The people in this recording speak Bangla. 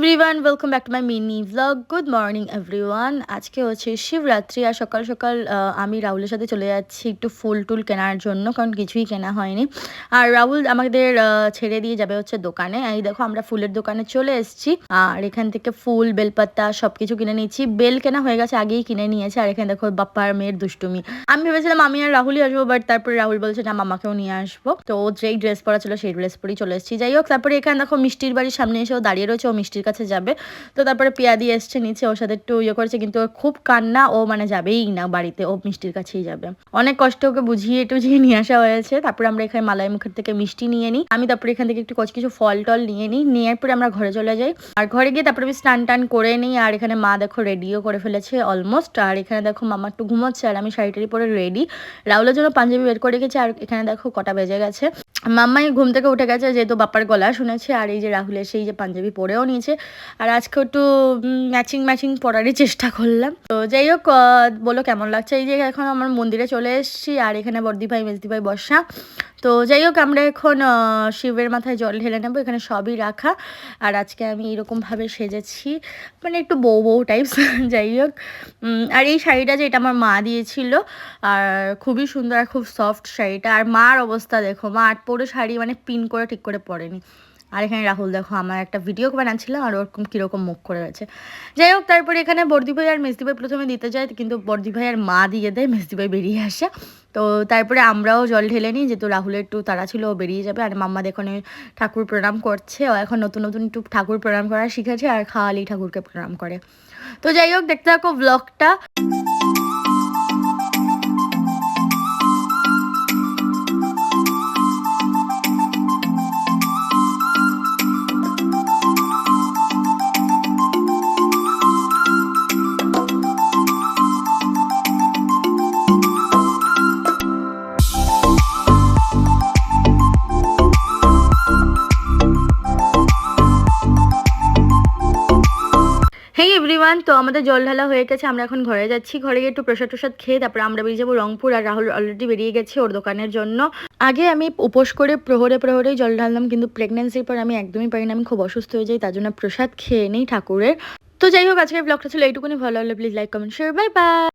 Everyone, welcome back to my mini vlog. Good morning everyone. আজকে হচ্ছে শিবরাত্রি, আর সকাল সকাল আমি রাহুলের সাথে চলে যাচ্ছি একটু ফুল টুল কেনার জন্য, কারণ কিছুই কেনা হয়নি। আর রাহুল আমাদের ছেড়ে দিয়ে যাবে হচ্ছে দোকানে। এই দেখো আমরা ফুলের দোকানে চলে এসেছি, আর এখান থেকে ফুল বেলপাতা সব কিছু কিনে নিচ্ছি। বেল কেনা হয়ে গেছে, আগেই কিনে নিয়েছে। আর এখানে দেখো বাপ্পার মেয়ের দুষ্টুমি। আমি ভেবেছিলাম আমি আর রাহুলই আসবো, বাট তারপরে রাহুল বলছে না, মামাকেও নিয়ে আসবো। তো ও যেই ড্রেস পরা ছিল সেই ড্রেস পরেই চলে এসেছি। যাই হোক, তারপরে এখানে দেখো মিষ্টির বাড়ির সামনে এসেও দাঁড়িয়ে রয়েছে, ও মিষ্টির কাছে যাবে। তো তারপরে পিয়া দিয়ে এসছে নিচে, ওর সাথে একটু ইয়ে করেছে, কিন্তু ওর খুব কান্না, ও মানে যাবেই না বাড়িতে, ও মিষ্টির কাছেই যাবে। অনেক কষ্ট ওকে বুঝিয়ে টুঝিয়ে নিয়ে আসা হয়েছে। তারপরে আমরা এখানে মালাই মুখের থেকে মিষ্টি নিয়ে নিই। আমি তারপরে এখান থেকে একটু কিছু ফল টল নিয়ে নিই, নেওয়ার পরে আমরা ঘরে চলে যাই। আর ঘরে গিয়ে তারপরে আমি স্নান টান করে নিই। আর এখানে মা দেখো রেডিও করে ফেলেছে অলমোস্ট। আর এখানে দেখো মামা একটু ঘুমোচ্ছে, আর আমি শাড়িটারি পরে রেডি। রাহুলের জন্য পাঞ্জাবি বের করে রেখেছি। আর এখানে দেখো কটা বেজে গেছে, মাম্মাই ঘুম থেকে উঠে গেছে, যেহেতু বাপ্পার গলা শুনেছে। আর এই যে রাহুলের সেই যে পাঞ্জাবি পরেও নিয়েছে। আর আজকে একটু ম্যাচিং পরারই চেষ্টা করলাম। তো যাই হোক, বলো কেমন লাগছে। এই যে এখন আমার মন্দিরে চলে এসেছি, আর এখানে বর্দি ভাই মেজদি ভাই বসা। তো যাই হোক, আমরা এখন শিবের মাথায় জল ঢেলে নেবো, এখানে সবই রাখা। আর আজকে আমি এরকমভাবে সেজেছি, মানে একটু বউ বউ টাইপস। যাই হোক, আর এই শাড়িটা যে এটা আমার মা দিয়েছিল, আর খুবই সুন্দর আর খুব সফট শাড়িটা। আর মার অবস্থা দেখো, মা আট পরে শাড়ি মানে পিন করে ঠিক করে পরেনি। আর এখানে রাহুল দেখো আমার একটা ভিডিও বানাচ্ছিলাম, আর ওরকম কীরকম মুখ করে রয়েছে। যাই হোক, তারপরে এখানে বর্দি ভাই আর মেজদি ভাই প্রথমে দিতে যায়, কিন্তু বর্দি ভাই আর মা দিয়ে দেয়, মেজদি ভাই বেরিয়ে আসে। তো তারপরে আমরাও জল ঢেলে নিই, যেহেতু রাহুলের একটু তাড়া ছিল, ও বেরিয়ে যাবে। আর মাম্মা দেখো ঠাকুর প্রণাম করছে, ও এখন নতুন নতুন একটু ঠাকুর প্রণাম করা শিখেছে, আর খাওয়ালি ঠাকুরকে প্রণাম করে। তো যাই হোক, দেখতে থাকো ব্লগটা। এভরিওয়ান, তো আমাদের জল ঢালা হয়ে গেছে, আমরা এখন ঘরে যাচ্ছি। ঘরে গিয়ে একটু প্রসাদ টসাদ খেয়ে তারপরে আমরা বেরিয়ে যাবো রংপুর। আর রাহুল অলরেডি বেরিয়ে গেছে ওর দোকানের জন্য। আগে আমি উপোস করে প্রহরেই জল ঢাললাম, কিন্তু প্রেগনেন্সির পর আমি একদমই পারি না, আমি খুব অসুস্থ হয়ে যাই, তার জন্য প্রসাদ খেয়ে নেই ঠাকুরের। তো যাই হোক, আজকের ব্লগটা ছিল এইটুকুনি। ভালো হলে please like comment share, bye bye.